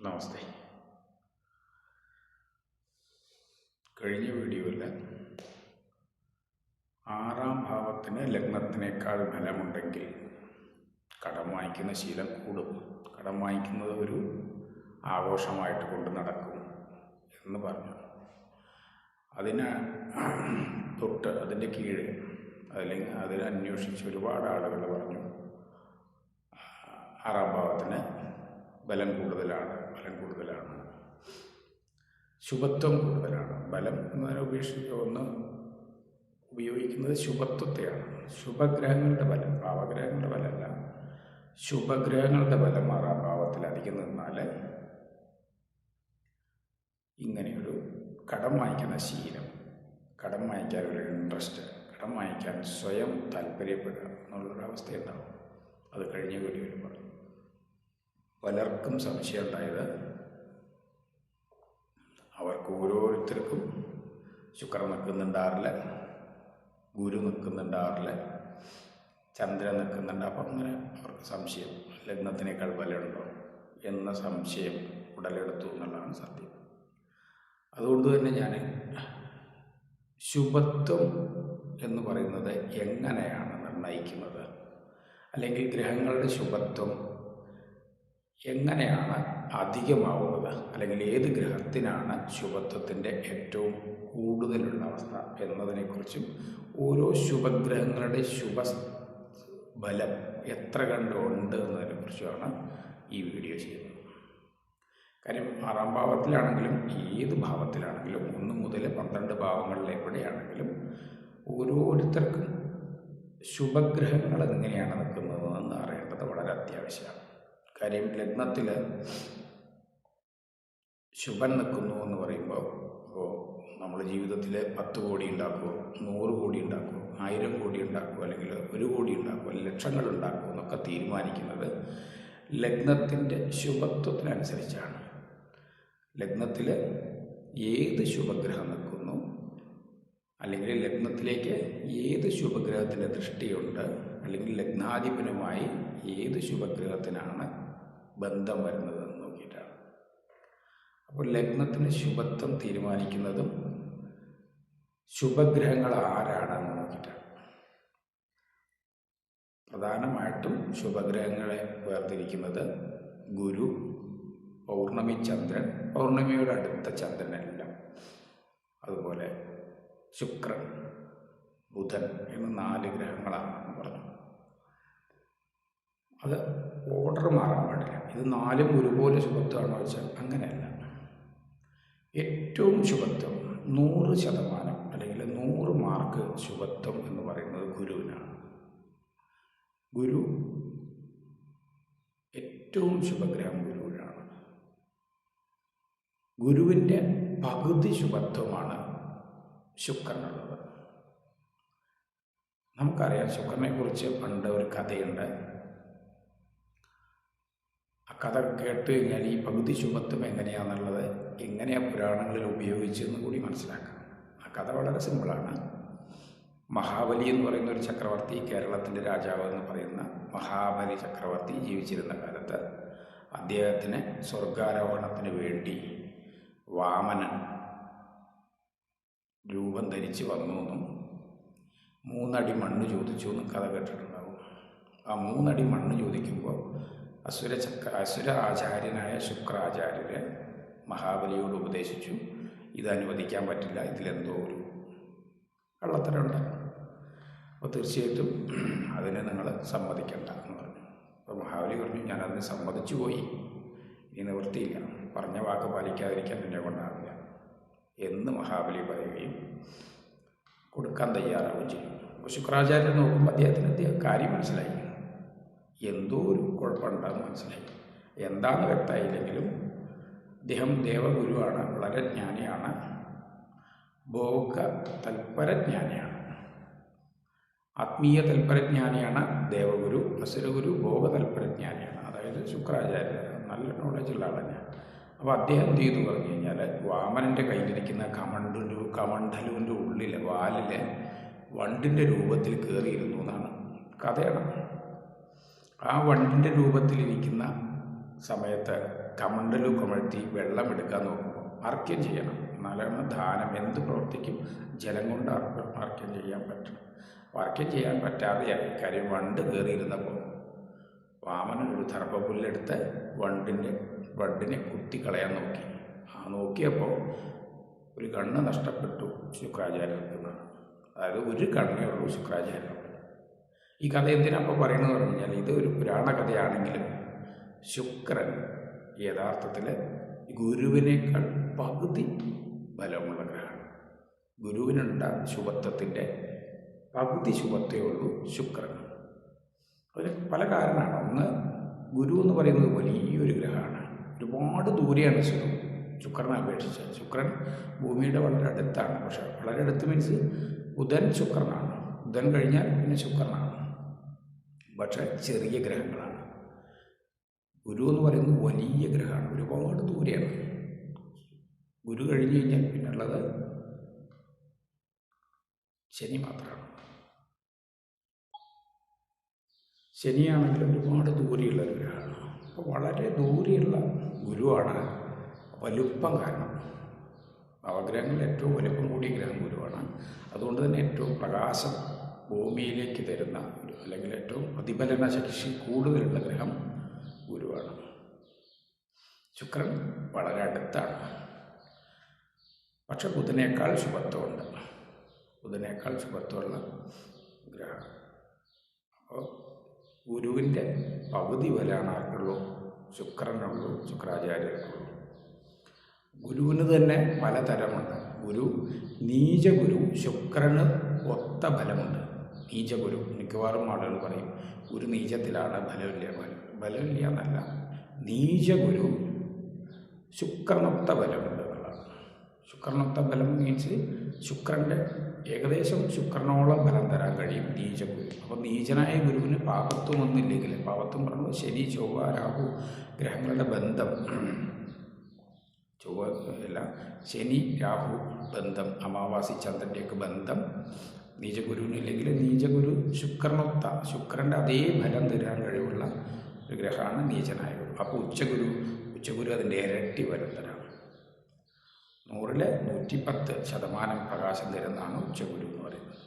നമസ്തേ. കഴിഞ്ഞ വീഡിയോയിൽ ആറാം ഭാവത്തിന് ലഗ്നത്തിനേക്കാൾ ബലമുണ്ടെങ്കിൽ കടം വാങ്ങിക്കുന്ന ശീലം കൂടും, കടം വാങ്ങിക്കുന്നത് ഒരു ആഘോഷമായിട്ട് കൊണ്ട് നടക്കും എന്ന് പറഞ്ഞു. അതിന് തൊട്ട് അതിൻ്റെ കീഴ് അല്ലെങ്കിൽ അതിനെ അന്വേഷിച്ച് ഒരുപാട് ആളുകൾ പറഞ്ഞു ആറാം ഭാവത്തിന് ബലം കൂടുതലാണ്, ശുഭത്വം കൂടുതലാണ്. ബലം എന്നതിനെ ഉപയോഗിക്കുന്നത് ശുഭത്വത്തെയാണ്. ശുഭഗ്രഹങ്ങളുടെ ബലം, പാവഗ്രഹങ്ങളുടെ ബലമല്ല, ശുഭഗ്രഹങ്ങളുടെ ബലം ആറാം ഭാവത്തിൽ അധികം നിന്നാൽ ഇങ്ങനെയൊരു കടം വാങ്ങിക്കുന്ന ശീലം, കടം വാങ്ങിക്കാനൊരു ഇൻട്രസ്റ്റ്, കടം വാങ്ങിക്കാൻ സ്വയം താല്പര്യപ്പെടുക എന്നുള്ളൊരവസ്ഥ ഉണ്ടാവും. അത് കഴിഞ്ഞ വീഡിയോയിൽ പറഞ്ഞു. പലർക്കും സംശയം ഉണ്ടായത് അവർക്ക് ഓരോരുത്തർക്കും ശുക്രൻ നിൽക്കുന്നുണ്ടാറില്ല, ഗുരു നിൽക്കുന്നുണ്ടാറില്ല, ചന്ദ്രൻ നിൽക്കുന്നുണ്ട്. അപ്പം അങ്ങനെ അവർക്ക് സംശയം, ലഗ്നത്തിനേക്കാൾ ബലമുണ്ടോ എന്ന സംശയം ഉടലെടുത്തു എന്നുള്ളതാണ് സത്യം. അതുകൊണ്ട് തന്നെ ഞാൻ ശുഭത്വം എന്ന് പറയുന്നത് എങ്ങനെയാണ് നിർണ്ണയിക്കുന്നത്, അല്ലെങ്കിൽ ഗ്രഹങ്ങളുടെ ശുഭത്വം എങ്ങനെയാണ് അധികമാവുന്നത്, അല്ലെങ്കിൽ ഏത് ഗ്രഹത്തിനാണ് ശുഭത്വത്തിൻ്റെ ഏറ്റവും കൂടുതലുള്ള അവസ്ഥ എന്നതിനെക്കുറിച്ചും ഓരോ ശുഭഗ്രഹങ്ങളുടെ ബലം എത്ര കണ്ടുണ്ട് എന്നതിനെക്കുറിച്ചുമാണ് ഈ വീഡിയോ ചെയ്യുന്നത്. കാര്യം ആറാം ഭാവത്തിലാണെങ്കിലും ഏത് ഭാവത്തിലാണെങ്കിലും 1 മുതൽ 12 ഭാവങ്ങളിൽ എവിടെയാണെങ്കിലും ഓരോരുത്തർക്കും ശുഭഗ്രഹങ്ങൾ എങ്ങനെയാണ് നിൽക്കുന്നതെന്ന് അറിയേണ്ടത് വളരെ അത്യാവശ്യമാണ്. കാര്യം ലഗ്നത്തിൽ ശുഭൻ നിൽക്കുന്നു എന്ന് പറയുമ്പോൾ നമ്മൾ ജീവിതത്തിൽ 10 കോടി ഉണ്ടാക്കുമോ, 100 കോടി ഉണ്ടാക്കുമോ, 1000 കോടി ഉണ്ടാക്കുമോ, അല്ലെങ്കിൽ 1 കോടി ഉണ്ടാക്കുമോ, അല്ലെങ്കിൽ ലക്ഷങ്ങൾ ഉണ്ടാക്കുമോ എന്നൊക്കെ തീരുമാനിക്കുന്നത് ലഗ്നത്തിൻ്റെ ശുഭത്വത്തിനനുസരിച്ചാണ്. ലഗ്നത്തിൽ ഏത് ശുഭഗ്രഹം നിൽക്കുന്നു, അല്ലെങ്കിൽ ലഗ്നത്തിലേക്ക് ഏത് ശുഭഗ്രഹത്തിൻ്റെ ദൃഷ്ടിയുണ്ട്, അല്ലെങ്കിൽ ലഗ്നാധിപനുമായി ഏത് ശുഭഗ്രഹത്തിനാണ് ബന്ധം വരുന്നതെന്ന് നോക്കിയിട്ടാണ്. അപ്പോൾ ലഗ്നത്തിന് ശുഭത്വം തീരുമാനിക്കുന്നതും ശുഭഗ്രഹങ്ങൾ ആരാണെന്ന് നോക്കിയിട്ടാണ്. പ്രധാനമായിട്ടും ശുഭഗ്രഹങ്ങളെ വേർതിരിക്കുന്നത് ഗുരു, പൗർണമി ചന്ദ്രൻ, പൗർണമിയോട് അടുത്ത ചന്ദ്രനെല്ലാം, അതുപോലെ ശുക്രൻ, ബുധൻ എന്ന 4 ഗ്രഹങ്ങളാണെന്ന് പറഞ്ഞു. അത് ഓർഡർ മാറാൻ പാടില്ല. ഇത് 4ഉം ഒരുപോലെ ശുഭത്വമാണോ വെച്ചാൽ അങ്ങനെയല്ല. ഏറ്റവും ശുഭത്വം 100% അല്ലെങ്കിൽ 100 മാർക്ക് ശുഭത്വം എന്ന് പറയുന്നത് ഗുരുവിനാണ്. ഗുരു ഏറ്റവും ശുഭഗ്രഹം ഗുരുവിനാണ്. ഗുരുവിൻ്റെ പകുതി ശുഭത്വമാണ് ശുക്രനുള്ളത്. നമുക്കറിയാം, ശുക്രനെ കുറിച്ച് പണ്ട് ഒരു കഥയുണ്ട്. ആ കഥ കേട്ട് കഴിഞ്ഞാൽ ഈ പകുതി ശുഭത്വം എങ്ങനെയാണെന്നുള്ളത് എങ്ങനെയാണ് പുരാണങ്ങളിൽ ഉപയോഗിച്ചതെന്ന് കൂടി മനസ്സിലാക്കാം. ആ കഥ വളരെ സിമ്പിളാണ്. മഹാബലി എന്ന് പറയുന്ന ഒരു ചക്രവർത്തി, കേരളത്തിൻ്റെ രാജാവ് എന്ന് പറയുന്ന മഹാബലി ചക്രവർത്തി ജീവിച്ചിരുന്ന കാലത്ത് അദ്ദേഹത്തിന് സ്വർഗാരോഹണത്തിന് വേണ്ടി വാമനൻ രൂപം ധരിച്ച് വന്നു എന്നും 3 അടി മണ്ണ് ചോദിച്ചു എന്നും കഥ കേട്ടിട്ടുണ്ടാവും. ആ 3 അടി മണ്ണ് ചോദിക്കുമ്പോൾ അസുര ആചാര്യനായ ശുക്രാചാര്യരെ മഹാബലിയോട് ഉപദേശിച്ചു, ഇത് അനുവദിക്കാൻ പറ്റില്ല, ഇതിലെന്തോ ഒരു കള്ളത്തരമുണ്ട്, അപ്പോൾ തീർച്ചയായിട്ടും അതിന് നിങ്ങൾ സമ്മതിക്കണ്ട എന്ന് പറഞ്ഞു. അപ്പോൾ മഹാബലി പറഞ്ഞു, ഞാനതിന് സമ്മതിച്ചു പോയി, ഇനി നിവൃത്തിയില്ല, പറഞ്ഞ വാക്ക് പാലിക്കാതിരിക്കാൻ എന്നെ കൊണ്ടാവില്ല എന്ന് മഹാബലി പറയുകയും കൊടുക്കാൻ തയ്യാറാവുകയും ചെയ്യും. അപ്പോൾ ശുക്രാചാര്യൻ നോക്കുമ്പോൾ അദ്ദേഹത്തിന് കാര്യം മനസ്സിലായി, എന്തോ ഒരു കുഴപ്പമുണ്ടെന്ന് മനസ്സിലായി. എന്താണെന്ന് വ്യക്തമായില്ലെങ്കിലും അദ്ദേഹം ദേവഗുരുവാണ്, വളരെ ജ്ഞാനിയാണ്, ഭോഗ തൽപരജ്ഞാനിയാണ്, ആത്മീയ തൽപരജ്ഞാനിയാണ് ദേവഗുരു. അസുരഗുരു ഭോഗ തൽപരജ്ഞാനിയാണ്, അതായത് ശുക്രാചാര്യ നല്ല നോളജുള്ള ആളാണ്. അപ്പോൾ അദ്ദേഹം എന്ത് ചെയ്തു പറഞ്ഞു കഴിഞ്ഞാൽ, വാമനൻ്റെ കയ്യിലിരിക്കുന്ന കമണ്ഡലുവിൻ്റെ ഉള്ളിലെ വാലിലെ വണ്ടിൻ്റെ രൂപത്തിൽ കയറിയിരുന്നു എന്നാണ് കഥയാണ്. ആ വണ്ടിൻ്റെ രൂപത്തിലിരിക്കുന്ന സമയത്ത് കമണ്ടലു കമഴ്ത്തി വെള്ളം എടുക്കാൻ നോക്കുമ്പോൾ അർക്യം ചെയ്യണം. എന്നാലാണ് ധാനം എന്ത് പ്രവർത്തിക്കും ജലം കൊണ്ട് അർക്യം ചെയ്യാൻ പറ്റണം. അർക്യം ചെയ്യാൻ പറ്റാതെയായി. കാര്യം വണ്ട് കയറിയിരുന്നപ്പോൾ വാമനൻ ഒരു ദർഭപുല്ലെടുത്ത് വണ്ടിനെ കുത്തിക്കളയാൻ നോക്കി. നോക്കിയപ്പോൾ ഒരു കണ്ണ് നഷ്ടപ്പെട്ടു ശുക്രാചാര്യർക്കെന്നാണ്. അതായത് ഒരു കണ്ണേ ഉള്ളൂ ശുക്രാചാര്യർ. ഈ കഥ എന്തിനപ്പോൾ പറയുന്നത് പറഞ്ഞു കഴിഞ്ഞാൽ, ഇത് ഒരു പുരാണ കഥയാണെങ്കിലും ശുക്രൻ യഥാർത്ഥത്തിൽ ഗുരുവിനേക്കാൾ പകുതി ബലമുള്ള ഗ്രഹമാണ്. ഗുരുവിനുണ്ട ശുഭത്വത്തിൻ്റെ പകുതി ശുഭത്വേ ഉള്ളൂ ശുക്രൻ. അതിന് പല കാരണമാണ്. ഒന്ന്, ഗുരു എന്ന് പറയുന്നത് വലിയൊരു ഗ്രഹമാണ്. ഒരുപാട് ദൂരെയാണ് ശുക്രനെ അപേക്ഷിച്ച്. ശുക്രൻ ഭൂമിയുടെ വളരെ അടുത്താണ്. പക്ഷേ വളരെ അടുത്ത് മീൻസ് ബുധൻ ശുക്രനാണ്. ബുധൻ കഴിഞ്ഞാൽ പിന്നെ ശുക്രനാണ്. പക്ഷേ ചെറിയ ഗ്രഹങ്ങളാണ്. ഗുരു എന്ന് പറയുന്നത് വലിയ ഗ്രഹമാണ്, ഒരുപാട് ദൂരെയാണ്. ഗുരു കഴിഞ്ഞ് കഴിഞ്ഞാൽ പിന്നുള്ളത് ശനി മാത്രമാണ്. ശനിയാണെങ്കിൽ ഒരുപാട് ദൂരെയുള്ള ഒരു ഗ്രഹമാണ്. അപ്പോൾ വളരെ ദൂരെയുള്ള ഗുരുവാണ് വലുപ്പം കാരണം. നവഗ്രഹങ്ങളിൽ ഏറ്റവും വലുപ്പം കൂടിയ ഗ്രഹം ഗുരുവാണ്. അതുകൊണ്ട് തന്നെ ഏറ്റവും പ്രകാശം ഭൂമിയിലേക്ക് തരുന്ന അല്ലെങ്കിൽ ഏറ്റവും പ്രതിഫലന ശക്തി കൂടുതലുള്ള ഗ്രഹം ഗുരുവാണ്. ശുക്രൻ വളരെ അടുത്താണ്. പക്ഷെ ബുധനേക്കാൾ ശുഭത്വമുണ്ട്. ബുധനേക്കാൾ ശുഭത്വമുള്ള ഗ്രഹം. അപ്പോൾ ഗുരുവിൻ്റെ പകുതി ബലമാണ് ആർക്കുള്ളൂ? ശുക്രനുള്ളൂ, ശുക്രാചാര്യർക്കുള്ളൂ. ഗുരുവിന് തന്നെ പലതരമുണ്ട്. നീചഗുരു ശുക്രന് ഒത്ത ബലമുണ്ട്. നീചഗുരു മിക്കവാറും ആളുകൾ പറയും ഗുരു നീചത്തിലാണ്, ബലമില്ല എന്നല്ല. നീചഗുരു ശുക്രനൊത്ത ബലമുണ്ട് എന്നുള്ളതാണ്. ശുക്രനൊത്ത ബലം മീൻസ് ശുക്രൻ്റെ ഏകദേശം ശുക്രനോളം ബലം തരാൻ കഴിയും നീചഗുരു. അപ്പോൾ നീചനായ ഗുരുവിന് പാപത്വമൊന്നുമില്ലെങ്കിൽ, പാപത്വം പറയുന്നത് ശനി, ചൊവ്വ, രാഹു ഗ്രഹങ്ങളുടെ ബന്ധം, ചൊവ്വ അല്ല, ശനി രാഹു ബന്ധം, അമാവാസി ചന്ദ്രൻ്റെയൊക്കെ ബന്ധം നീചഗുരുവിനില്ലെങ്കിൽ നീചഗുരു ശുക്രൻ്റെ അതേ ഫലം തരാൻ കഴിവുള്ള ഒരു ഗ്രഹമാണ് നീചനായ ഗുരു. അപ്പോൾ ഉച്ചഗുരു അതിൻ്റെ ഇരട്ടി ഫലം തരാം. 100ൽ 110% പ്രകാശം തരുന്നതാണ് ഉച്ചഗുരു എന്ന് പറയുന്നത്.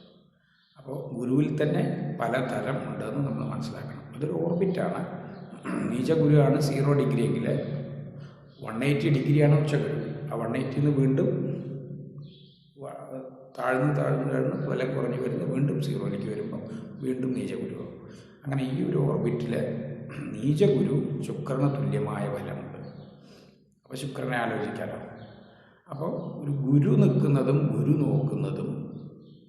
അപ്പോൾ ഗുരുവിൽ തന്നെ പലതരം ഉണ്ടെന്ന് നമ്മൾ മനസ്സിലാക്കണം. അതൊരു ഓർബിറ്റാണ്. നീചഗുരുവാണ് 0 ഡിഗ്രി എങ്കിൽ 180 ഡിഗ്രിയാണ് ഉച്ചഗുരു. ആ 180 നിന്ന് വീണ്ടും താഴ്ന്ന് ബലം കുറഞ്ഞ് വരുന്നു, വീണ്ടും 0ലേക്ക് വരുമ്പോൾ വീണ്ടും നീചഗുരുവാകും. അങ്ങനെ ഈ ഒരു ഓർബിറ്റിൽ നീചഗുരു ശുക്രന് തുല്യമായ ബലമുണ്ട്. അപ്പോൾ ശുക്രനെ ആലോചിക്കാമല്ലോ. അപ്പോൾ ഒരു ഗുരു നിൽക്കുന്നതും ഗുരു നോക്കുന്നതും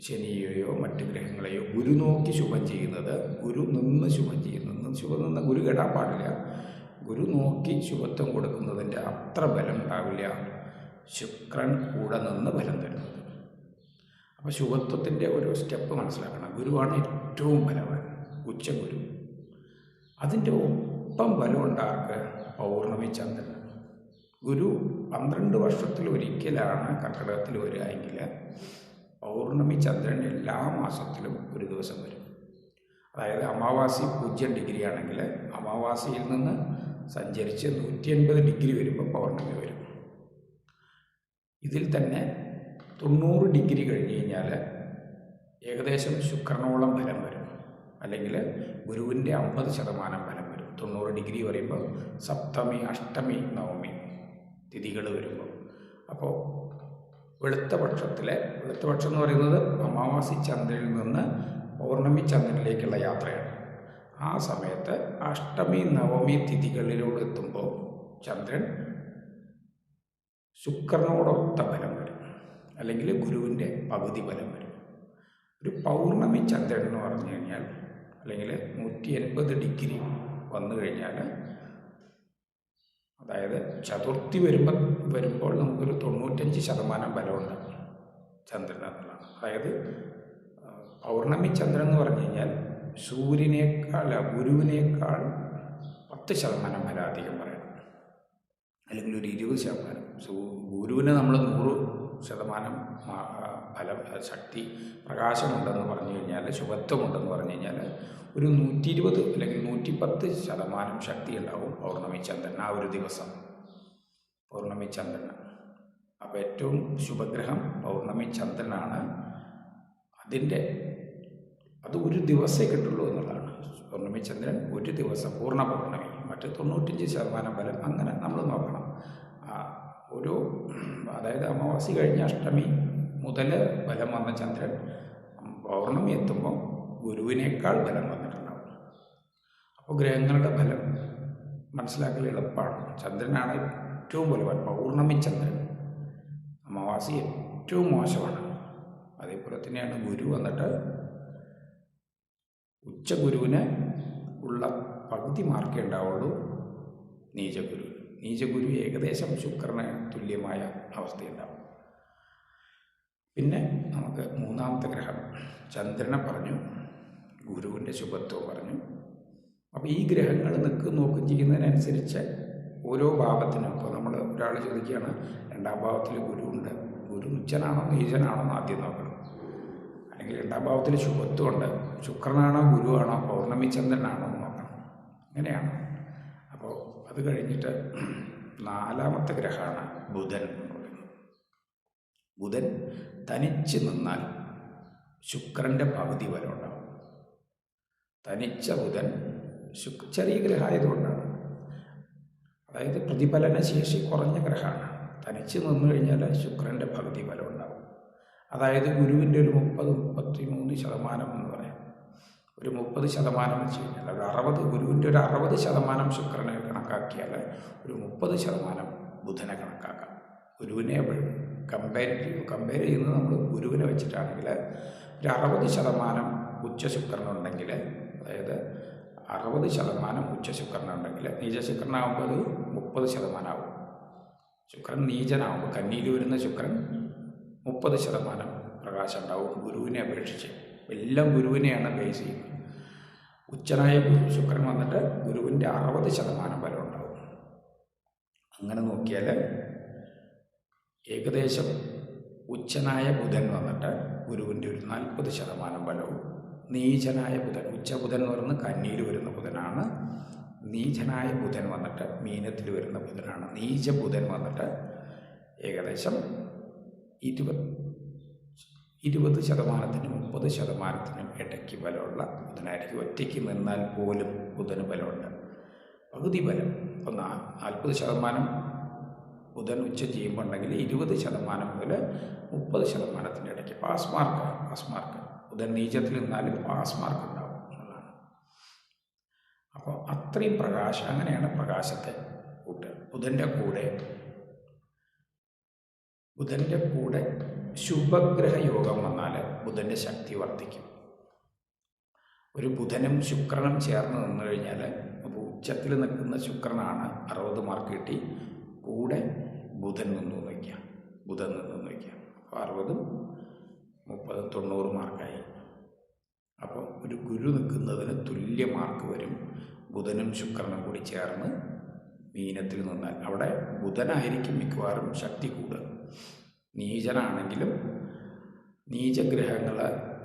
ശനിയെയോ മറ്റ് ഗ്രഹങ്ങളെയോ ഗുരു നോക്കി ശുഭം ചെയ്യുന്നത്, ഗുരു നിന്ന് ശുഭം ചെയ്യുന്നത്, ശുഭം നിന്ന് ഗുരു കെടാൻ പാടില്ല. ഗുരു നോക്കി ശുഭത്വം കൊടുക്കുന്നതിൻ്റെ അത്ര ബലം ഉണ്ടാവില്ല ശുക്രൻ കൂടെ നിന്ന് ബലം തരുന്നത്. അപ്പോൾ ശുഭത്വത്തിൻ്റെ ഒരു സ്റ്റെപ്പ് മനസ്സിലാക്കണം. ഗുരുവാണ് ഏറ്റവും ബലവാൻ, ഉച്ചഗുരു. അതിൻ്റെ ഒപ്പം ബലമുണ്ടാർക്ക് പൗർണമി ചന്ദ്രൻ. ഗുരു 12 വർഷത്തിലൊരിക്കലാണ് കർക്കിടകത്തിൽ വരികയെങ്കിൽ പൗർണമി ചന്ദ്രൻ എല്ലാ മാസത്തിലും ഒരു ദിവസം വരും. അതായത് അമാവാസി 0 ഡിഗ്രി ആണെങ്കിൽ അമാവാസിയിൽ നിന്ന് സഞ്ചരിച്ച് 180 ഡിഗ്രി വരുമ്പോൾ പൗർണമി വരും. ഇതിൽ തന്നെ 90 ഡിഗ്രി കഴിഞ്ഞ് കഴിഞ്ഞാൽ ഏകദേശം ശുക്രനോളം ഫലം വരും, അല്ലെങ്കിൽ ഗുരുവിൻ്റെ 50% ഫലം വരും. 90 ഡിഗ്രി പറയുമ്പോൾ സപ്തമി, അഷ്ടമി, നവമി തിഥികൾ വരുമ്പോൾ. അപ്പോൾ വെളുത്ത പക്ഷം എന്ന് പറയുന്നത് അമാവാസി ചന്ദ്രനിൽ നിന്ന് പൗർണമി ചന്ദ്രനിലേക്കുള്ള യാത്രയാണ്. ആ സമയത്ത് അഷ്ടമി നവമി തിഥികളിലൂടെ എത്തുമ്പോൾ ചന്ദ്രൻ ശുക്രനോടൊത്ത ഫലം വരും, അല്ലെങ്കിൽ ഗുരുവിൻ്റെ പകുതി ഫലം വരും. ഒരു പൗർണമി ചന്ദ്രൻ എന്ന് പറഞ്ഞു കഴിഞ്ഞാൽ, അല്ലെങ്കിൽ 180 ഡിഗ്രി വന്നു കഴിഞ്ഞാൽ, അതായത് ചതുർത്ഥി വരുമ്പോൾ നമുക്കൊരു 95% ബലമുണ്ട് ചന്ദ്രൻ എന്നുള്ളതാണ്. അതായത് പൗർണമി ചന്ദ്രൻ എന്ന് പറഞ്ഞു കഴിഞ്ഞാൽ ഗുരുവിനേക്കാൾ 10% ഫലം അധികം പറയണം, അല്ലെങ്കിൽ ഒരു 20%. ഗുരുവിനെ നമ്മൾ 100 ശതമാനം ഫലം ശക്തി പ്രകാശമുണ്ടെന്ന് പറഞ്ഞു കഴിഞ്ഞാൽ, ശുഭത്വമുണ്ടെന്ന് പറഞ്ഞു കഴിഞ്ഞാൽ ഒരു 120 അല്ലെങ്കിൽ 110% ശക്തി ഉണ്ടാവും പൗർണമി ചന്ദ്രൻ ആ ഒരു ദിവസം, പൗർണമി ചന്ദ്രൻ. അപ്പോൾ ഏറ്റവും ശുഭഗ്രഹം പൗർണമി ചന്ദ്രനാണ്. അത് ഒരു ദിവസമേ കിട്ടുള്ളൂ എന്നുള്ളതാണ്. പൗർണമി ചന്ദ്രൻ ഒരു ദിവസം പൂർണ്ണ പൗർണമി, മറ്റ് 95% ഫലം. അങ്ങനെ നമ്മൾ നോക്കണം. അതായത് അമാവാസി കഴിഞ്ഞ അഷ്ടമി മുതൽ ബലം വന്ന ചന്ദ്രൻ പൗർണമി എത്തുമ്പോൾ ഗുരുവിനേക്കാൾ ബലം വന്നിട്ടുണ്ടാവും. അപ്പോൾ ഗ്രഹങ്ങളുടെ ഫലം മനസ്സിലാക്കൽ എളുപ്പമാണ്. ചന്ദ്രനാണ് ഏറ്റവും ബലവാൻ, പൗർണമി ചന്ദ്രൻ. അമാവാസി ഏറ്റവും മോശമാണ്. അതേപോലെ തന്നെയാണ് ഗുരു വന്നിട്ട് ഉച്ചഗുരുവിന് ഉള്ള പകുതി മാർക്കേ ഉണ്ടാവുള്ളൂ നീചഗുരു. നീചഗുരു ഏകദേശം ശുക്രന് തുല്യമായ അവസ്ഥയുണ്ടാവും. പിന്നെ നമുക്ക് മൂന്നാമത്തെ ഗ്രഹം ചന്ദ്രനെ പറഞ്ഞു, ഗുരുവിൻ്റെ ശുഭത്വം പറഞ്ഞു. അപ്പോൾ ഈ ഗ്രഹങ്ങൾ നോക്കും ചെയ്യുന്നതിനനുസരിച്ച് ഓരോ ഭാവത്തിനും, ഇപ്പോൾ നമ്മൾ ഒരാൾ ചോദിക്കുകയാണ് 2ാം ഭാവത്തിൽ ഗുരുവുണ്ട്, ഗുരു ഉച്ചനാണോ നീചനാണോ എന്ന് ആദ്യം നോക്കണം. അല്ലെങ്കിൽ 2ാം ഭാവത്തിൽ ശുഭത്വമുണ്ട്, ശുക്രനാണോ ഗുരുവാണോ പൗർണമി ചന്ദ്രനാണോ എന്ന് നോക്കണം. അങ്ങനെയാണ്. അപ്പോൾ അത് കഴിഞ്ഞിട്ട് 4ാമത്തെ ഗ്രഹമാണ് ബുധൻ എന്ന് പറയുന്നത്. ബുധൻ തനിച്ച് നിന്നാൽ ശുക്രൻ്റെ പകുതി ബലം ഉണ്ടാവും. തനിച്ച ബുധൻ ചെറിയ ഗ്രഹമായതുകൊണ്ടാണ്. അതായത് പ്രതിഫലന ശേഷി കുറഞ്ഞ ഗ്രഹമാണ്. തനിച്ച് നിന്നു കഴിഞ്ഞാൽ ശുക്രൻ്റെ പകുതി ബലം ഉണ്ടാവും. അതായത് ഗുരുവിൻ്റെ ഒരു 30-33% എന്ന് പറയാം. ഒരു 30% വെച്ച് കഴിഞ്ഞാൽ ഒരു 60, ഗുരുവിൻ്റെ ഒരു 60% ശുക്രനെ കണക്കാക്കിയാൽ ഒരു 30% ബുധനെ കണക്കാക്കാം. ഗുരുവിനെ കമ്പയർ ചെയ്യുന്നത് നമ്മൾ ഗുരുവിനെ വെച്ചിട്ടാണെങ്കിൽ ഒരു 60% ഉച്ചശുക്രനുണ്ടെങ്കിൽ, അതായത് 60% ഉച്ചശുക്രനുണ്ടെങ്കിൽ, നീചശുക്രനാകുമ്പോൾ അത് 30% ആവും. ശുക്രൻ നീചനാകുമ്പോൾ, കന്നിയിൽ വരുന്ന ശുക്രൻ 30% പ്രകാശം ഉണ്ടാവും ഗുരുവിനെ അപേക്ഷിച്ച്. എല്ലാം ഗുരുവിനെയാണ് ബേസ് ചെയ്യുന്നത്. ഉച്ചനായ ശുക്രൻ വന്നിട്ട് ഗുരുവിൻ്റെ 60% ബലം ഉണ്ടാവും. അങ്ങനെ നോക്കിയാൽ ഏകദേശം ഉച്ചനായ ബുധൻ വന്നിട്ട് ഗുരുവിൻ്റെ ഒരു 40% ബലവും, നീചനായ ബുധൻ, ഉച്ചബുധൻ എന്ന് പറയുന്നത് കന്നിയിൽ വരുന്ന ബുധനാണ്. നീചനായ ബുധൻ വന്നിട്ട് മീനത്തിൽ വരുന്ന ബുധനാണ്. നീച ബുധൻ വന്നിട്ട് ഏകദേശം 20%-30% ഇടയ്ക്ക് ബലമുള്ള ബുധനായിരിക്കും. ഒറ്റയ്ക്ക് നിന്നാൽ പോലും ബുധന് ബലമുണ്ട്, പകുതി ബലം. ഇപ്പോൾ 40% ബുധൻ ഉച്ചം ചെയ്യുമ്പോൾ ഉണ്ടെങ്കിൽ 20% മുതൽ 30% ഇടയ്ക്ക് പാസ് മാർക്ക്. ബുധൻ നീചത്തിൽ നിന്നാലും പാസ് മാർക്ക് ഉണ്ടാവും എന്നുള്ളതാണ്. അപ്പോൾ അത്രയും പ്രകാശം, അങ്ങനെയാണ് പ്രകാശത്തെ കൂട്ടുക. ബുധൻ്റെ കൂടെ ശുഭഗ്രഹ യോഗം വന്നാൽ ബുധൻ്റെ ശക്തി വർദ്ധിക്കും. ഒരു ബുധനും ശുക്രനും ചേർന്ന് നിന്ന് കഴിഞ്ഞാൽ, അപ്പോൾ ഉച്ചത്തിൽ നിൽക്കുന്ന ശുക്രനാണ് 60 മാർക്ക് കിട്ടി, കൂടെ ബുധൻ നിന്ന് വയ്ക്കുക. അപ്പോൾ 60, 30, 90 മാർക്കായി. അപ്പോൾ ഒരു ഗുരു നിൽക്കുന്നതിന് തുല്യ മാർക്ക് വരും ബുധനും ശുക്രനും കൂടി ചേർന്ന് മീനത്തിൽ നിന്നാൽ. അവിടെ ബുധനായിരിക്കും മിക്കവാറും ശക്തി കൂടുക. നീചനാണെങ്കിലും നീചഗ്രഹങ്ങൾ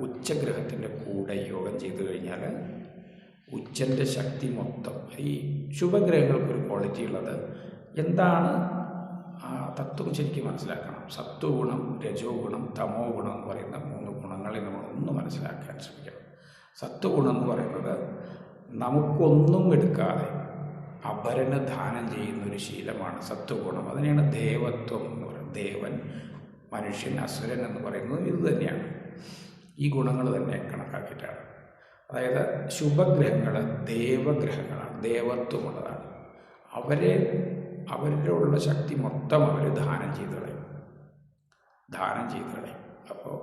ഉച്ചഗ്രഹത്തിൻ്റെ കൂടെ യോഗം ചെയ്തു കഴിഞ്ഞാൽ ഉച്ചൻ്റെ ശക്തി മൊത്തം, ഈ ശുഭഗ്രഹങ്ങൾക്കൊരു ക്വാളിറ്റി ഉള്ളത് എന്താണ് തത്വം ശരിക്കും മനസ്സിലാക്കണം. സത്വഗുണം, രജോ ഗുണം, തമോ ഗുണം എന്ന് പറയുന്ന 3 ഗുണങ്ങളെ നമ്മളൊന്ന് മനസ്സിലാക്കാൻ ശ്രമിക്കണം. സത്വഗുണം എന്ന് പറയുന്നത് നമുക്കൊന്നും എടുക്കാതെ അപരന് ദാനം ചെയ്യുന്നൊരു ശീലമാണ് സത്വഗുണം. അതിനെയാണ് ദേവത്വം എന്ന് പറയുന്നത്. ദേവൻ, മനുഷ്യൻ, അസുരൻ എന്ന് പറയുന്നത് ഇത് തന്നെയാണ്. ഈ ഗുണങ്ങൾ തന്നെ കണക്കാക്കിയിട്ടാണ്. അതായത് ശുഭഗ്രഹങ്ങൾ ദേവഗ്രഹങ്ങളാണ്, ദേവത്വമുള്ളതാണ്. അവരിലുള്ള ശക്തി മൊത്തം അവർ ദാനം ചെയ്ത് കളയും. അപ്പോൾ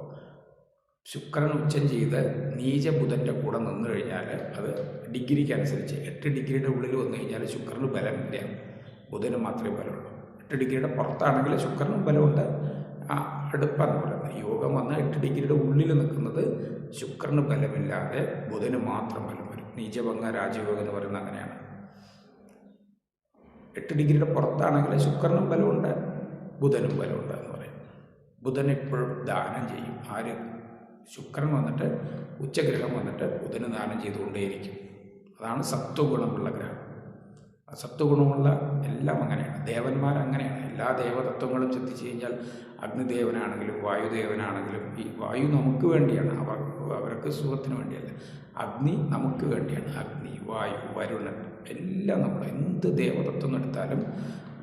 ശുക്രൻ ഉച്ചം ചെയ്ത് നീചബുധൻ്റെ കൂടെ നിന്ന് കഴിഞ്ഞാൽ അത് ഡിഗ്രിക്കനുസരിച്ച് 8 ഡിഗ്രിയുടെ ഉള്ളിൽ വന്നു കഴിഞ്ഞാൽ ശുക്രന് ബലമില്ല, ബുധന് മാത്രമേ ബലമുള്ളൂ. 8 ഡിഗ്രിയുടെ പുറത്താണെങ്കിൽ ശുക്രനും ബലമുണ്ട്. അടുപ്പെന്ന് പറയുന്നത് യോഗം വന്ന് 8 ഡിഗ്രിയുടെ ഉള്ളിൽ നിൽക്കുന്നത് ശുക്രന് ബലമില്ലാതെ ബുധന് മാത്രം ബലം വരും. നീചഭംഗ രാജയോഗം എന്ന് പറയുന്നത് അങ്ങനെയാണ്. 8 ഡിഗ്രിയുടെ പുറത്താണെങ്കിൽ ശുക്രനും ബലമുണ്ട്, ബുധനും ബലമുണ്ട് എന്ന് പറയും. ബുധൻ എപ്പോഴും ദാനം ചെയ്യും. ആര്? ശുക്രൻ വന്നിട്ട് ഉച്ചഗ്രഹം വന്നിട്ട് ബുധന് ദാനം ചെയ്തുകൊണ്ടേയിരിക്കും. അതാണ് സത്വഗുണമുള്ള ഗ്രഹം. സത്വഗുണമുള്ള എല്ലാം അങ്ങനെയാണ്. ദേവന്മാരങ്ങനെയാണ്. എല്ലാ ദേവതത്വങ്ങളും ചിന്തിച്ചു കഴിഞ്ഞാൽ അഗ്നിദേവനാണെങ്കിലും വായുദേവനാണെങ്കിലും, ഈ വായു നമുക്ക് വേണ്ടിയാണ്, അവർക്ക് സുഖത്തിന് വേണ്ടിയല്ല. അഗ്നി നമുക്ക് വേണ്ടിയാണ്. അഗ്നി, വായു, വരുണൻ എല്ലാം നമ്മൾ എന്ത് ദേവതത്വം എടുത്താലും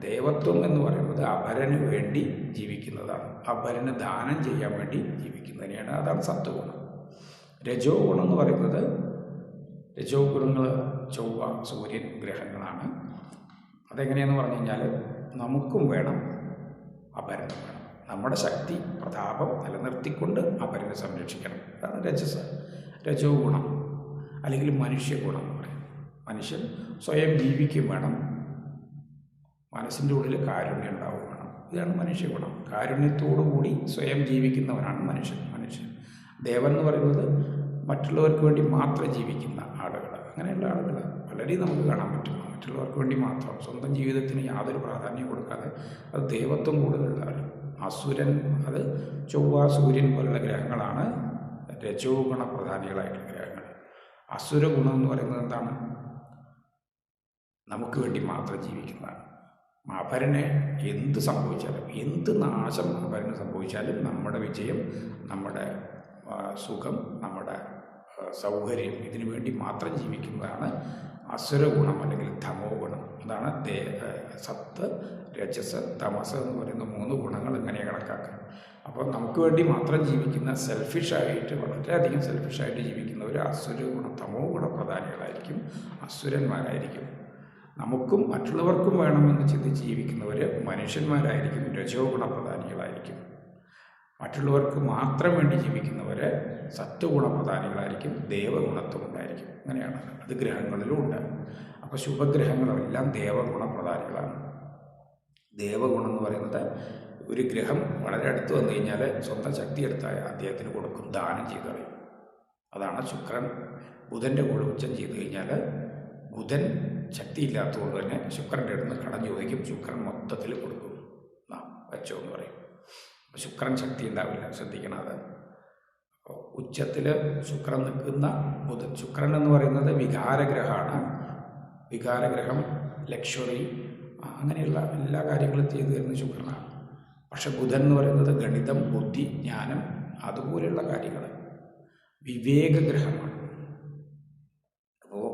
ദേവത്വം എന്ന് പറയുന്നത് അപരന് വേണ്ടി ജീവിക്കുന്നതാണ്. അപരന് ദാനം ചെയ്യാൻ വേണ്ടി ജീവിക്കുന്നതിനെയാണ്. അതാണ് സത്വഗുണം. രജോ ഗുണം എന്ന് പറയുന്നത്, രജോ ഗുണങ്ങൾ ചൊവ്വ, സൂര്യൻ, ഗ്രഹങ്ങളാണ്. അതെങ്ങനെയാണെന്ന് പറഞ്ഞു കഴിഞ്ഞാൽ നമുക്കും വേണം, അപരനും വേണം. നമ്മുടെ ശക്തി പ്രതാപം നിലനിർത്തിക്കൊണ്ട് അപരനെ സംരക്ഷിക്കണം. അതാണ് രജസ്, രജോ ഗുണം. അല്ലെങ്കിൽ മനുഷ്യഗുണം എന്ന് പറയും. മനുഷ്യൻ സ്വയം ജീവിക്കും വേണം, മനസ്സിൻ്റെ ഉള്ളിൽ കാരുണ്യം ഉണ്ടാവും വേണം. ഇതാണ് മനുഷ്യഗുണം. കാരുണ്യത്തോടുകൂടി സ്വയം ജീവിക്കുന്നവനാണ് മനുഷ്യൻ. ദേവൻ എന്ന് പറയുന്നത് മറ്റുള്ളവർക്ക് വേണ്ടി മാത്രം ജീവിക്കുന്ന ആളുകൾ. അങ്ങനെയുള്ള ആളുകൾ പലരെയും നമുക്ക് കാണാൻ പറ്റും. മറ്റുള്ളവർക്ക് വേണ്ടി മാത്രം, സ്വന്തം ജീവിതത്തിന് യാതൊരു പ്രാധാന്യം കൊടുക്കാതെ, അത് ദൈവത്വം കൂടുതലുള്ളവർ. അസുരൻ, അത് ചൊവ്വ, സൂര്യൻ പോലുള്ള ഗ്രഹങ്ങളാണ് രജോ ഗുണ പ്രധാനികളായിട്ടുള്ള ഗ്രഹങ്ങൾ. അസുര ഗുണം എന്ന് പറയുന്നത് എന്താണ്? നമുക്ക് വേണ്ടി മാത്രം ജീവിക്കുന്നതാണ്. അപരനെ എന്ത് സംഭവിച്ചാലും, എന്ത് നാശം അപരന് സംഭവിച്ചാലും നമ്മുടെ വിജയം, നമ്മുടെ സുഖം, നമ്മുടെ സൗകര്യം, ഇതിനു വേണ്ടി മാത്രം ജീവിക്കുന്നതാണ് അസുരഗുണം അല്ലെങ്കിൽ തമോ ഗുണം. അതാണ് സത്ത്, രജസ്, തമസ് എന്ന് പറയുന്ന 3 ഗുണങ്ങൾ ഇങ്ങനെ കണക്കാക്കുക. അപ്പോൾ നമുക്ക് വേണ്ടി മാത്രം ജീവിക്കുന്ന, സെൽഫിഷായിട്ട്, വളരെയധികം സെൽഫിഷായിട്ട് ജീവിക്കുന്നവർ അസുരഗുണം, തമോ ഗുണ പ്രധാനികളായിരിക്കും, അസുരന്മാരായിരിക്കും. നമുക്കും മറ്റുള്ളവർക്കും വേണമെന്ന് ചിന്തിച്ച് ജീവിക്കുന്നവർ മനുഷ്യന്മാരായിരിക്കും, രജോ ഗുണ പ്രധാനികളായിരിക്കും. മറ്റുള്ളവർക്ക് മാത്രം വേണ്ടി ജീവിക്കുന്നവർ സത്വഗുണ പ്രധാനികളായിരിക്കും, ദേവഗുണത്വം ഉണ്ടായിരിക്കും. അങ്ങനെയാണ്. അത് ഗ്രഹങ്ങളിലും ഉണ്ട്. അപ്പോൾ ശുഭഗ്രഹങ്ങളെല്ലാം ദേവഗുണ പ്രധാനികളാണ്. ദേവഗുണം എന്ന് പറയുന്നത്, ഒരു ഗ്രഹം വളരെ അടുത്ത് വന്നു കഴിഞ്ഞാൽ സ്വന്തം ശക്തി എടുത്താൽ അദ്ദേഹത്തിന് കൊടുക്കും, ദാനം ചെയ്ത് കളയും. അതാണ് ശുക്രൻ ബുധൻ്റെ കൂടെ ഉച്ചം ചെയ്ത് കഴിഞ്ഞാൽ, ബുധൻ ശക്തിയില്ലാത്തതുകൊണ്ട് തന്നെ ശുക്രൻ്റെ അടുത്ത് നിന്ന് കടം ചോദിക്കും, ശുക്രൻ മൊത്തത്തിൽ കൊടുക്കും, വെച്ചോ എന്ന് പറയും. ശുക്രൻ ശക്തി ഉണ്ടാവില്ല, ശ്രദ്ധിക്കണം. അത് അപ്പോൾ ഉച്ചത്തിൽ ശുക്രൻ നിൽക്കുന്ന ബുധൻ, ശുക്രൻ എന്ന് പറയുന്നത് വികാരഗ്രഹമാണ്. വികാരഗ്രഹം, ലക്ഷറി, അങ്ങനെയുള്ള എല്ലാ കാര്യങ്ങളും ചെയ്തു തരുന്ന ശുക്രനാണ്. പക്ഷെ ബുധൻ എന്ന് പറയുന്നത് ഗണിതം, ബുദ്ധി, ജ്ഞാനം, അതുപോലെയുള്ള കാര്യങ്ങൾ, വിവേകഗ്രഹമാണ്. അപ്പോൾ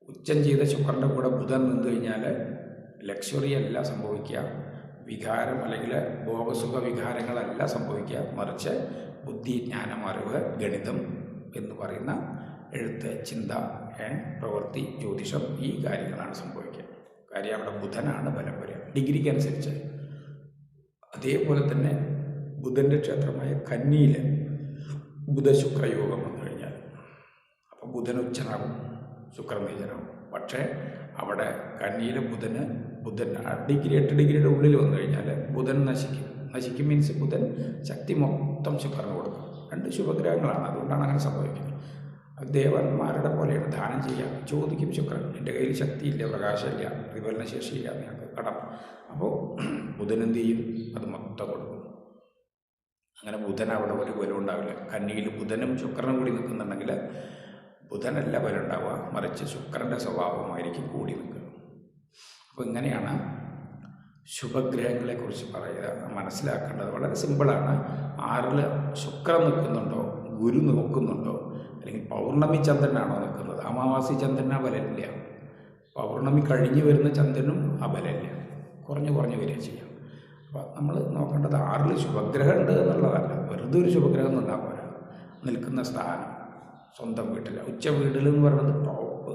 ഉച്ചം ചെയ്ത ശുക്രൻ്റെ കൂടെ ബുധൻ നിന്ന് കഴിഞ്ഞാൽ ലക്ഷറി അല്ല സംഭവിക്കുക, വികാരം അല്ലെങ്കിൽ ഭോഗസുഖ വികാരങ്ങളല്ല സംഭവിക്കുക, മറിച്ച് ബുദ്ധി, ജ്ഞാനം, അറിവ്, ഗണിതം എന്ന് പറയുന്ന എഴുത്ത്, ചിന്ത, പ്രവൃത്തി, ജ്യോതിഷം, ഈ കാര്യങ്ങളാണ് സംഭവിക്കുക. കാര്യം അവിടെ ബുധനാണ് ബലം വരിക ഡിഗ്രിക്കനുസരിച്ച്. അതേപോലെ തന്നെ ബുധൻ്റെ ക്ഷേത്രമായ കന്നിയിൽ ബുധശുക്രയോഗം വന്നു കഴിഞ്ഞാൽ, അപ്പോൾ ബുധൻ ഉച്ചനാകും, ശുക്രൻ നീചനാകും. പക്ഷേ അവിടെ കന്നിയിലെ ബുധൻ 8 ഡിഗ്രിയുടെ ഉള്ളിൽ വന്നു കഴിഞ്ഞാൽ ബുധൻ നശിക്കും മീൻസ് ബുധൻ ശക്തി മൊത്തം ശുക്രന് കൊടുക്കും. 2 ശുഭഗ്രഹങ്ങളാണ്, അതുകൊണ്ടാണ് അങ്ങനെ സംഭവിക്കുന്നത്. ദേവന്മാരുടെ പോലെയാണ്, ദാനം ചെയ്യാം, ചോദിക്കും ശുക്രൻ, എൻ്റെ കയ്യിൽ ശക്തിയില്ല, പ്രകാശമില്ല, വിവരണ ശേഷിയില്ല, നിങ്ങൾക്ക് കടം. അപ്പോൾ ബുധൻ എന്ത് ചെയ്യും? അത് മൊത്തം കൊടുക്കും. അങ്ങനെ ബുധൻ അവിടെ ഒരു ബലം ഉണ്ടാവില്ല. കന്നിയിൽ ബുധനും ശുക്രനും കൂടി നിൽക്കുന്നുണ്ടെങ്കിൽ ബുധനല്ല ബലം ഉണ്ടാവുക, മറിച്ച് ശുക്രൻ്റെ സ്വഭാവമായിരിക്കും കൂടി നിൽക്കുക. അപ്പോൾ ഇങ്ങനെയാണ് ശുഭഗ്രഹങ്ങളെക്കുറിച്ച് പറയുക. മനസ്സിലാക്കേണ്ടത് വളരെ സിമ്പിളാണ്. 6 ശുക്രൻ നിൽക്കുന്നുണ്ടോ, ഗുരു നോക്കുന്നുണ്ടോ, അല്ലെങ്കിൽ പൗർണമി ചന്ദ്രനാണോ നിൽക്കുന്നത്, അമാവാസി ചന്ദ്രന് ബലമില്ല, പൗർണമി കഴിഞ്ഞ് വരുന്ന ചന്ദ്രനും അബലമില്ല, കുറഞ്ഞു വരിക ചെയ്യാം. അപ്പോൾ നമ്മൾ നോക്കേണ്ടത് 6 ശുഭഗ്രഹം ഉണ്ട് എന്നുള്ളതല്ല, വെറുതെ ഒരു ശുഭഗ്രഹം നിന്നാൽ പോരാ. നിൽക്കുന്ന സ്ഥാനം, സ്വന്തം വീട്ടിൽ, ഉച്ച വീട്ടിൽ എന്ന് പറയുന്നത് ടോപ്പ്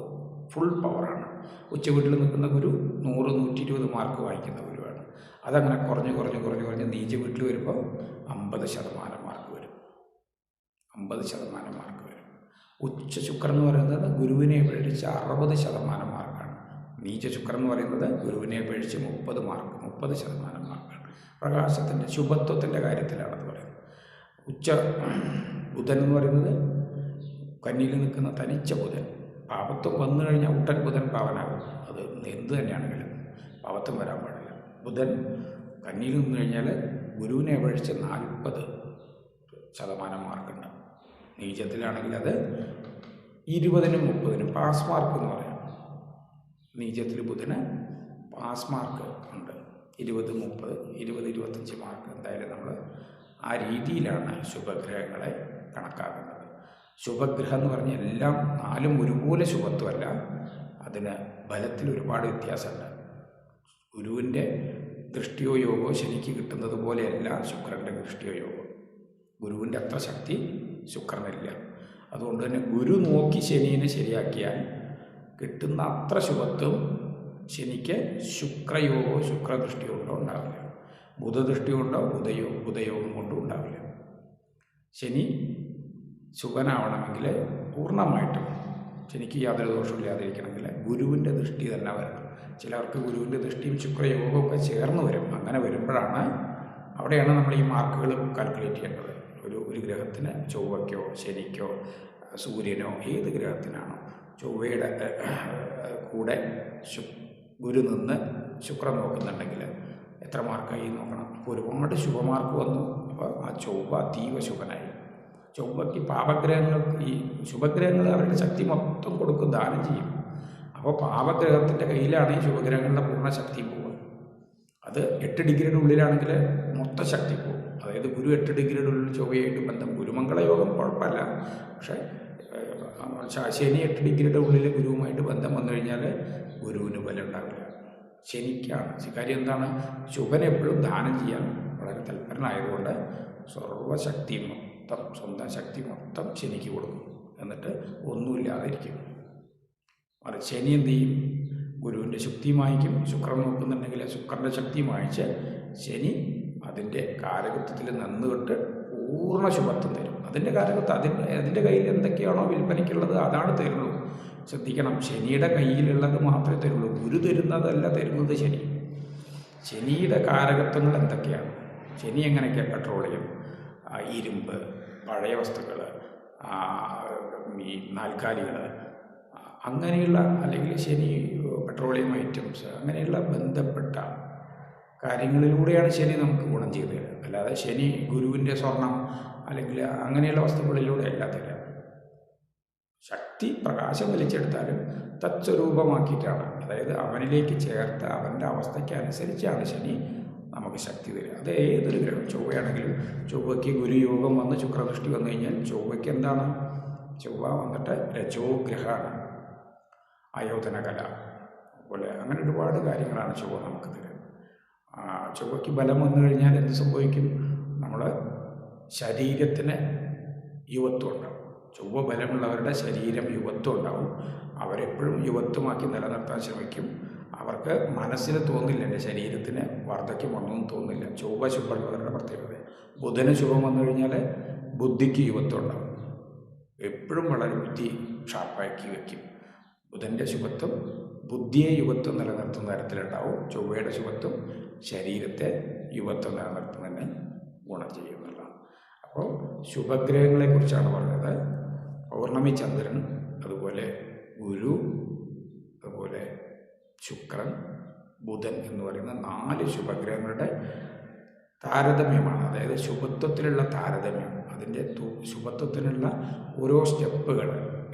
ഫുൾ പവറാണ്. ഉച്ച വീട്ടിൽ നിൽക്കുന്ന ഗുരു 100-120 മാർക്ക് വാങ്ങിക്കുന്ന ഗുരുവാണ്. അതങ്ങനെ കുറഞ്ഞ് നീച വീട്ടിൽ വരുമ്പോൾ 50% മാർക്ക് വരും. 50% മാർക്ക് വരും. ഉച്ച ശുക്രൻ എന്ന് പറയുന്നത് ഗുരുവിനെ അപേക്ഷിച്ച് 60% മാർക്കാണ്. നീച ശുക്രൻ എന്ന് പറയുന്നത് ഗുരുവിനെ അപേക്ഷിച്ച് 30% മാർക്കാണ്. പ്രകാശത്തിൻ്റെ ശുഭത്വത്തിൻ്റെ കാര്യത്തിലാണെന്ന് പറയുന്നത്. ഉച്ച ബുധൻ എന്ന് പറയുന്നത് കന്നിയിൽ നിൽക്കുന്ന തനിച്ച ബുധൻ. പാപത്വം വന്നു കഴിഞ്ഞാൽ ഉടൻ ബുധൻ പാവനാകും. അത് എന്ത് തന്നെയാണെങ്കിലും പാപത്വം വരാൻ പാടില്ല. ബുധൻ കന്നിയിൽ നിന്ന് കഴിഞ്ഞാൽ ഗുരുവിനെ അപേക്ഷിച്ച് 40% മാർക്കുണ്ട്. നീചത്തിലാണെങ്കിൽ അത് 20-നും 30-നും പാസ് മാർക്ക് എന്ന് പറയാം. നീചത്തിൽ ബുധന് പാസ് മാർക്ക് ഉണ്ട്. 20, 30, 20, 25 മാർക്ക്. എന്തായാലും നമ്മൾ ആ രീതിയിലാണ് ശുഭഗ്രഹങ്ങളെ കണക്കാക്കുന്നത്. ശുഭഗ്രഹം എന്ന് പറഞ്ഞാൽ എല്ലാം 4 ഒരുപോലെ ശുഭത്വമല്ല, അതിന് ബലത്തിൽ ഒരുപാട് വ്യത്യാസമുണ്ട്. ഗുരുവിൻ്റെ ദൃഷ്ടിയോ യോഗോ ശനിക്ക് കിട്ടുന്നത് പോലെയല്ല ശുക്രൻ്റെ ദൃഷ്ടിയോ യോഗോ. ഗുരുവിൻ്റെ അത്ര ശക്തി ശുക്രനില്ല. അതുകൊണ്ട് തന്നെ ഗുരു നോക്കി ശനിയെ ശരിയാക്കിയാൽ കിട്ടുന്ന അത്ര ശുഭത്വം ശനിക്ക് ശുക്രയോഗോ ശുക്രദൃഷ്ടിയോ കൊണ്ടോ ഉണ്ടാവില്ല. ബുധദൃഷ്ടി കൊണ്ടോ ബുധയോഗം കൊണ്ടും ഉണ്ടാവില്ല. ശനി ശുഭനാവണമെങ്കിൽ പൂർണ്ണമായിട്ടും ശനിക്ക് യാതൊരു ദോഷമില്ലാതിരിക്കണമെങ്കിൽ ഗുരുവിൻ്റെ ദൃഷ്ടി തന്നെ വരണം. ചിലർക്ക് ഗുരുവിൻ്റെ ദൃഷ്ടിയും ശുക്രയോഗവും ഒക്കെ ചേർന്ന് വരും. അങ്ങനെ വരുമ്പോഴാണ് അവിടെയാണ് നമ്മൾ ഈ മാർക്കുകൾ കാൽക്കുലേറ്റ് ചെയ്യേണ്ടത്. ഒരു ഗ്രഹത്തിന് ചൊവ്വയ്ക്കോ ശനിക്കോ സൂര്യനോ ഏത് ഗ്രഹത്തിനാണോ ചൊവ്വയുടെ കൂടെ ഗുരു നിന്ന് ശുക്രൻ നോക്കുന്നുണ്ടെങ്കിൽ എത്ര മാർക്കായി നോക്കണം. അപ്പോൾ ഒരുപാട് ശുഭമാർക്ക് വന്നു. അപ്പോൾ ആ ചൊവ്വ അതീവ ശുഭനായി. ചൊവ്വയ്ക്ക് പാപഗ്രഹങ്ങൾ, ഈ ശുഭഗ്രഹങ്ങൾ അവരുടെ ശക്തി മൊത്തം കൊടുക്കും, ദാനം ചെയ്യും. അപ്പോൾ പാപഗ്രഹത്തിൻ്റെ കയ്യിലാണ് ഈ ശുഭഗ്രഹങ്ങളുടെ പൂർണ്ണ ശക്തി പോകുക. അത് 8 ഡിഗ്രിയുടെ ഉള്ളിലാണെങ്കിൽ മൊത്തം ശക്തി പോകും. അതായത് ഗുരു 8 ഡിഗ്രിയുടെ ഉള്ളിൽ ചൊവ്വയായിട്ട് ബന്ധം. ഗുരുമംഗള യോഗം കുഴപ്പമില്ല, പക്ഷേ ശനി 8 ഡിഗ്രിയുടെ ഉള്ളിൽ ഗുരുവുമായിട്ട് ബന്ധം വന്നു കഴിഞ്ഞാൽ ഗുരുവിന് ബലം ഉണ്ടാവില്ല. ശനിക്കാണ് കാര്യം. എന്താണ്? ശുഭൻ എപ്പോഴും ദാനം ചെയ്യാൻ വളരെ തൽപരനായതുകൊണ്ട് സർവശക്തി മൊത്തം, സ്വന്തം ശക്തി മൊത്തം ശനിക്ക് കൊടുക്കും. എന്നിട്ട് ഒന്നുമില്ലാതിരിക്കും. അത് ശനി എന്ത് ചെയ്യും? ഗുരുവിൻ്റെ ശക്തി വാങ്ങിക്കും. ശുക്രൻ നോക്കുന്നുണ്ടെങ്കിൽ ശുക്രൻ്റെ ശക്തി വാങ്ങിച്ച് ശനി അതിൻ്റെ കാരകത്വത്തിൽ നിന്നുകൊണ്ട് പൂർണ്ണ ശുഭത്വം തരും. അതിൻ്റെ കാരകത്വം അതിൻ്റെ കയ്യിൽ എന്തൊക്കെയാണോ വിൽപ്പനയ്ക്കുള്ളത് അതാണ് തരുള്ളൂ. ശ്രദ്ധിക്കണം, ശനിയുടെ കയ്യിലുള്ളത് മാത്രമേ തരുള്ളൂ. ഗുരു തരുന്നതല്ല തരുന്നത് ശനി. ശനിയുടെ കാരകത്വങ്ങൾ എന്തൊക്കെയാണ്? ശനി എങ്ങനെയൊക്കെ? പെട്രോളിയം, ഇരുമ്പ്, പഴയ വസ്തുക്കൾ, ഈ നാൽക്കാലികൾ, അങ്ങനെയുള്ള, അല്ലെങ്കിൽ ശനി പെട്രോളിയം ഐറ്റംസ്, അങ്ങനെയുള്ള ബന്ധപ്പെട്ട കാര്യങ്ങളിലൂടെയാണ് ശനി നമുക്ക് ഗുണം ചെയ്ത് തരിക. അല്ലാതെ ശനി ഗുരുവിൻ്റെ സ്വർണം അല്ലെങ്കിൽ അങ്ങനെയുള്ള വസ്തുക്കളിലൂടെ അല്ല തരിക. ശക്തി പ്രകാശം വലിച്ചെടുത്താലും തത്സ്വരൂപമാക്കിയിട്ടാണ്, അതായത് അവനിലേക്ക് ചേർത്ത് അവൻ്റെ അവസ്ഥയ്ക്ക് അനുസരിച്ചാണ് ശനി നമുക്ക് ശക്തി തരിക. അത് ഏതൊരു ഗ്രഹം, ചൊവ്വയാണെങ്കിലും ചൊവ്വയ്ക്ക് ഗുരുയോഗം വന്ന് ശുക്രദൃഷ്ടി വന്നു കഴിഞ്ഞാൽ ചൊവ്വയ്ക്ക് എന്താണ്? ചൊവ്വ വന്നിട്ട് രജോ ഗ്രഹമാണ്. ആയോധന കല പോലെ അങ്ങനെ ഒരുപാട് കാര്യങ്ങളാണ് ചൊവ്വ നമുക്ക് തരിക. ചൊവ്വയ്ക്ക് ബലം വന്നു കഴിഞ്ഞാൽ എന്ത് സംഭവിക്കും? നമ്മുടെ ശരീരത്തിന് യുവത്വം ഉണ്ടാവും. ചൊവ്വ ബലമുള്ളവരുടെ ശരീരം യുവത്വം ഉണ്ടാവും. അവരെപ്പോഴും യുവത്വമാക്കി നിലനിർത്താൻ ശ്രമിക്കും. അവർക്ക് മനസ്സിന് തോന്നില്ല എൻ്റെ ശരീരത്തിന് വാർദ്ധക്യം വന്നൊന്നും തോന്നില്ല. ചൊവ്വ ശുഭമുള്ളവരുടെ പ്രത്യേകത. ബുധന് ശുഭം വന്നു കഴിഞ്ഞാൽ ബുദ്ധിക്ക് യുവത്വം ഉണ്ടാവും. എപ്പോഴും വളരെ ബുദ്ധി ഷാർപ്പാക്കി വയ്ക്കും. ബുധൻ്റെ ശുഭത്വം ബുദ്ധിയെ യുവത്വം നിലനിർത്തുന്ന തരത്തിലുണ്ടാവും. ചൊവ്വയുടെ ശുഭത്വം ശരീരത്തെ യുവത്വം നിലനിർത്തുന്നതിന് ഗുണം ചെയ്യുന്നതാണ്. അപ്പോൾ ശുഭഗ്രഹങ്ങളെക്കുറിച്ചാണ് പറഞ്ഞത്. പൗർണമി ചന്ദ്രൻ, അതുപോലെ ഗുരു, അതുപോലെ ശുക്രൻ, ബുധൻ എന്ന് പറയുന്ന 4 ശുഭഗ്രഹങ്ങളുടെ താരതമ്യമാണ്. അതായത് ശുഭത്വത്തിലുള്ള താരതമ്യം, അതിൻ്റെ ശുഭത്വത്തിനുള്ള ഓരോ സ്റ്റെപ്പുകൾ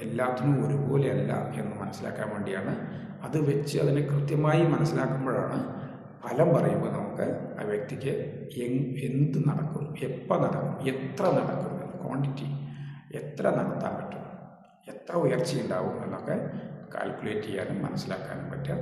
എല്ലാത്തിനും ഒരുപോലെയല്ല എന്ന് മനസ്സിലാക്കാൻ വേണ്ടിയാണ്. അത് വെച്ച് അതിനെ കൃത്യമായി മനസ്സിലാക്കുമ്പോഴാണ് ഫലം പറയുമ്പോൾ നമുക്ക് ആ വ്യക്തിക്ക് എന്ത് നടക്കും, എപ്പോൾ നടക്കും, എത്ര നടക്കും, ക്വാണ്ടിറ്റി എത്ര നടത്താൻ പറ്റും, എത്ര ഉയർച്ചയുണ്ടാവും എന്നൊക്കെ കാൽക്കുലേറ്റ് ചെയ്യാനും മനസ്സിലാക്കാനും പറ്റുക.